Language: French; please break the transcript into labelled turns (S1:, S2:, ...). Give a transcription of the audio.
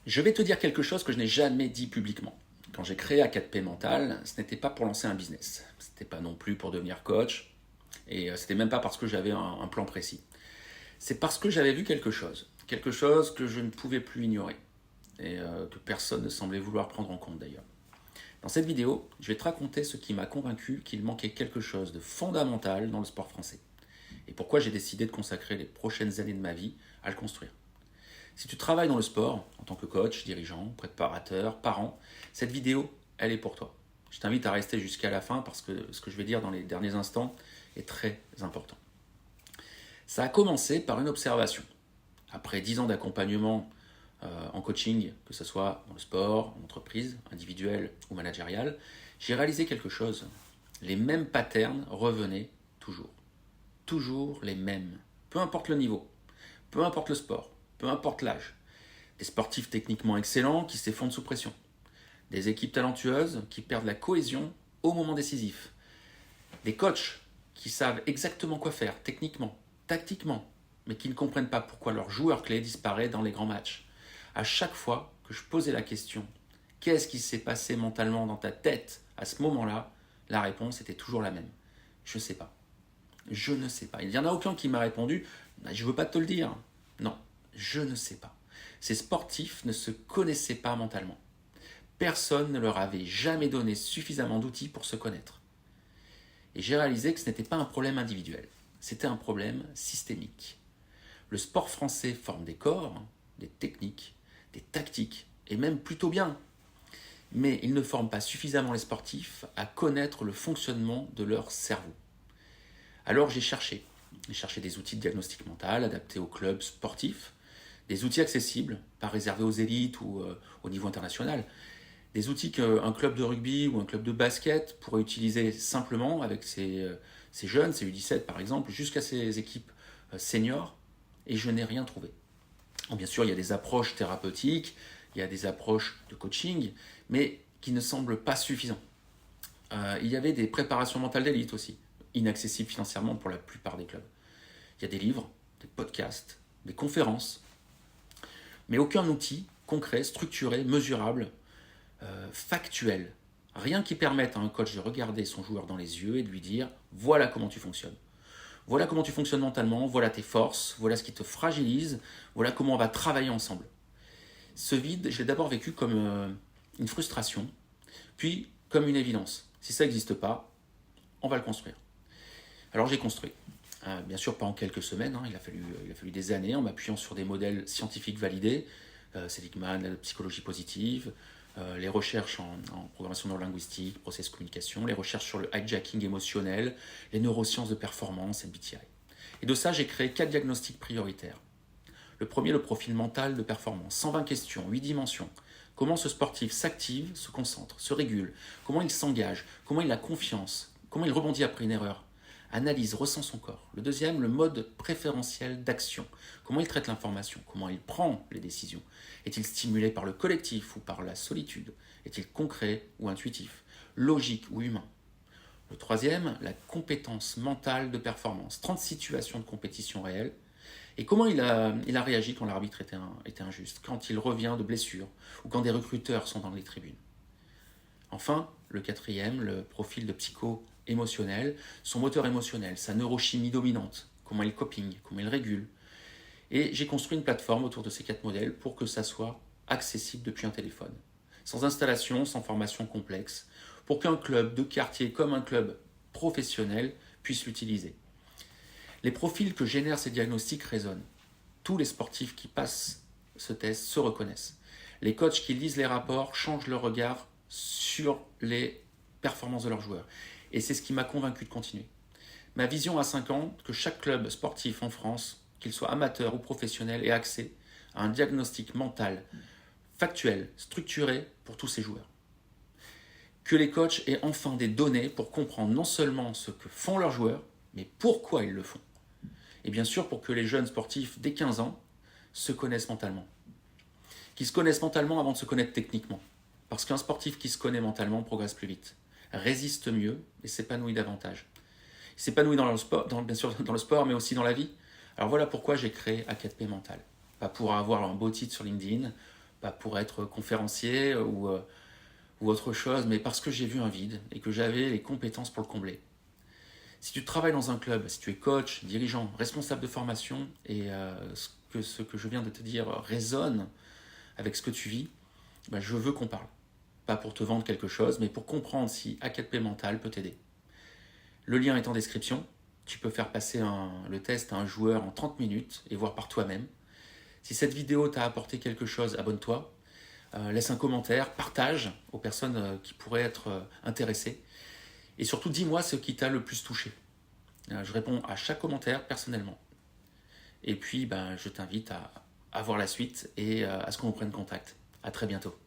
S1: Je vais te dire quelque chose que je n'ai jamais dit publiquement. Quand j'ai créé A4P Mental, ce n'était pas pour lancer un business. Ce n'était pas non plus pour devenir coach. Et c'était même pas parce que j'avais un plan précis. C'est parce que j'avais vu quelque chose. Quelque chose que je ne pouvais plus ignorer. Et que personne ne semblait vouloir prendre en compte d'ailleurs. Dans cette vidéo, je vais te raconter ce qui m'a convaincu qu'il manquait quelque chose de fondamental dans le sport français. Et pourquoi j'ai décidé de consacrer les prochaines années de ma vie à le construire. Si tu travailles dans le sport, en tant que coach, dirigeant, préparateur, parent, cette vidéo, elle est pour toi. Je t'invite à rester jusqu'à la fin parce que ce que je vais dire dans les derniers instants est très important. Ça a commencé par une observation. Après 10 ans d'accompagnement en coaching, que ce soit dans le sport, en entreprise, individuelle ou managériale, j'ai réalisé quelque chose. Les mêmes patterns revenaient toujours. Toujours les mêmes. Peu importe le niveau, peu importe le sport, peu importe l'âge. Des sportifs techniquement excellents qui s'effondrent sous pression. Des équipes talentueuses qui perdent la cohésion au moment décisif. Des coachs qui savent exactement quoi faire techniquement, tactiquement, mais qui ne comprennent pas pourquoi leur joueur clé disparaît dans les grands matchs. À chaque fois que je posais la question « Qu'est-ce qui s'est passé mentalement dans ta tête à ce moment-là ?», la réponse était toujours la même. Je ne sais pas. Je ne sais pas. Il n'y en a aucun qui m'a répondu « Je ne veux pas te le dire ». Non, je ne sais pas. Ces sportifs ne se connaissaient pas mentalement. Personne ne leur avait jamais donné suffisamment d'outils pour se connaître. Et j'ai réalisé que ce n'était pas un problème individuel, c'était un problème systémique. Le sport français forme des corps, des techniques, des tactiques, et même plutôt bien. Mais il ne forme pas suffisamment les sportifs à connaître le fonctionnement de leur cerveau. Alors j'ai cherché des outils de diagnostic mental adaptés aux clubs sportifs, des outils accessibles, pas réservés aux élites ou au niveau international, des outils qu'un club de rugby ou un club de basket pourrait utiliser simplement avec ses jeunes, ses U17 par exemple, jusqu'à ses équipes seniors, et je n'ai rien trouvé. Bon, bien sûr, il y a des approches thérapeutiques, il y a des approches de coaching, mais qui ne semblent pas suffisantes. Il y avait des préparations mentales d'élite aussi, inaccessibles financièrement pour la plupart des clubs. Il y a des livres, des podcasts, des conférences, mais aucun outil concret, structuré, mesurable, factuel. Rien qui permette à un coach de regarder son joueur dans les yeux et de lui dire « Voilà comment tu fonctionnes. Voilà comment tu fonctionnes mentalement, voilà tes forces, voilà ce qui te fragilise, voilà comment on va travailler ensemble. » Ce vide, je l'ai d'abord vécu comme une frustration, puis comme une évidence. Si ça n'existe pas, on va le construire. Alors j'ai construit. Bien sûr, pas en quelques semaines, il a fallu des années en m'appuyant sur des modèles scientifiques validés, Seligman, la psychologie positive, les recherches en programmation neurolinguistique, process communication, les recherches sur le hijacking émotionnel, les neurosciences de performance, MBTI. Et de ça, j'ai créé 4 diagnostics prioritaires. Le premier, le profil mental de performance. 120 questions, 8 dimensions. Comment ce sportif s'active, se concentre, se régule, comment il s'engage, comment il a confiance, comment il rebondit après une erreur. Analyse, ressent son corps. Le deuxième, le mode préférentiel d'action. Comment il traite l'information, comment il prend les décisions. Est-il stimulé par le collectif ou par la solitude? Est-il concret ou intuitif? Logique ou humain? Le troisième, la compétence mentale de performance. 30 situations de compétition réelle. Et comment il a réagi quand l'arbitre était injuste, quand il revient de blessure ou quand des recruteurs sont dans les tribunes. Enfin, le quatrième, le profil de psycho-émotionnel, son moteur émotionnel, sa neurochimie dominante, comment il coping, comment il régule. Et j'ai construit une plateforme autour de ces 4 modèles pour que ça soit accessible depuis un téléphone. Sans installation, sans formation complexe, pour qu'un club de quartier comme un club professionnel puisse l'utiliser. Les profils que génèrent ces diagnostics résonnent. Tous les sportifs qui passent ce test se reconnaissent. Les coachs qui lisent les rapports changent leur regard sur les performances de leurs joueurs. Et c'est ce qui m'a convaincu de continuer. Ma vision à 5 ans, que chaque club sportif en France, qu'il soit amateur ou professionnel, ait accès à un diagnostic mental, factuel, structuré pour tous ses joueurs. Que les coachs aient enfin des données pour comprendre non seulement ce que font leurs joueurs, mais pourquoi ils le font. Et bien sûr pour que les jeunes sportifs dès 15 ans se connaissent mentalement. Qu'ils se connaissent mentalement avant de se connaître techniquement. Parce qu'un sportif qui se connaît mentalement progresse plus vite, résiste mieux et s'épanouit davantage. Il s'épanouit bien sûr dans le sport, mais aussi dans la vie. Alors voilà pourquoi j'ai créé A4P Mental. Pas pour avoir un beau titre sur LinkedIn, pas pour être conférencier ou autre chose, mais parce que j'ai vu un vide et que j'avais les compétences pour le combler. Si tu travailles dans un club, si tu es coach, dirigeant, responsable de formation et ce que je viens de te dire résonne avec ce que tu vis, ben je veux qu'on parle. Pas pour te vendre quelque chose, mais pour comprendre si A4P Mental peut t'aider. Le lien est en description. Tu peux faire passer le test à un joueur en 30 minutes et voir par toi-même. Si cette vidéo t'a apporté quelque chose, abonne-toi. Laisse un commentaire, partage aux personnes qui pourraient être intéressées. Et surtout, dis-moi ce qui t'a le plus touché. Je réponds à chaque commentaire personnellement. Et puis, je t'invite à voir la suite et à ce qu'on reprenne contact. À très bientôt.